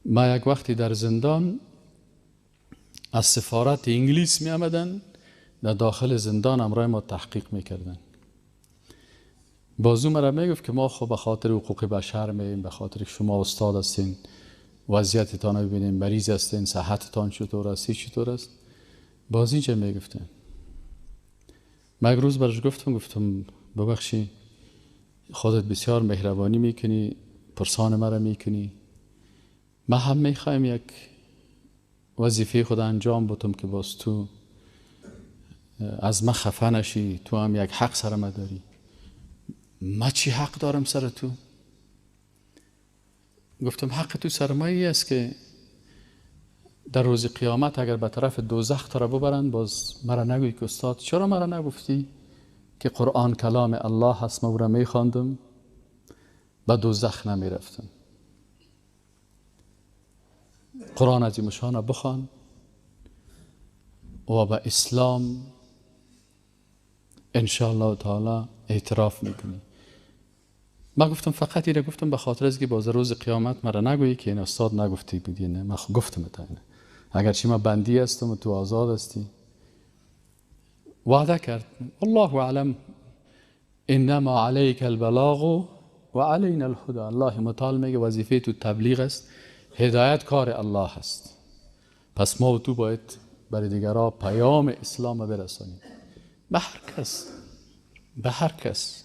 ما یک وقتی در زندان از سفارت انگلیس می آمدن در داخل زندان امرای ما تحقیق میکردن. بازو مرا میگفت که ما خب به خاطر حقوق بشر میم، به خاطر که شما استاد هستین وضعیتتان رو ببینیم، مریض هستین، صحتتان چطور است، چطور است. باز اینجا میگفتن. من یک روز برش گفتم ببخشی خودت بسیار مهربانی میکنی، پرسان مرا میکنی، ما هم میخوایم یک وظیفه خود انجام بدم که باز تو از ما خفه نشی، تو هم یک حق سر ما داری. ما چی حق دارم سر تو؟ گفتم حق تو سر ما است که در روز قیامت اگر به طرف دوزخ تو را ببرند باز مرا نگوی که استاد چرا مرا نگفتی که قرآن کلام الله هست، ما او را میخواندم به دوزخ نمیرفتم. قرآن عظیم شان بخوان و به اسلام انشاءالله تعالی اعتراف میکنی. من گفتم فقط اینه گفتم به خاطر از که باز روز قیامت مرا نگویی که این استاد نگفتی بودی. نه من گفتم تا اینه، اگرچه من بندی هستم و تو آزاد هستی. وعده کرد الله اعلم انما علیک البلاغ و علینا الهدى. الله متعال میگه وظیفه تو تبلیغ است، هدایت کار الله است، پس ما و تو باید برای دیگرها پیام اسلام برسانیم به هر کس، به هر کس.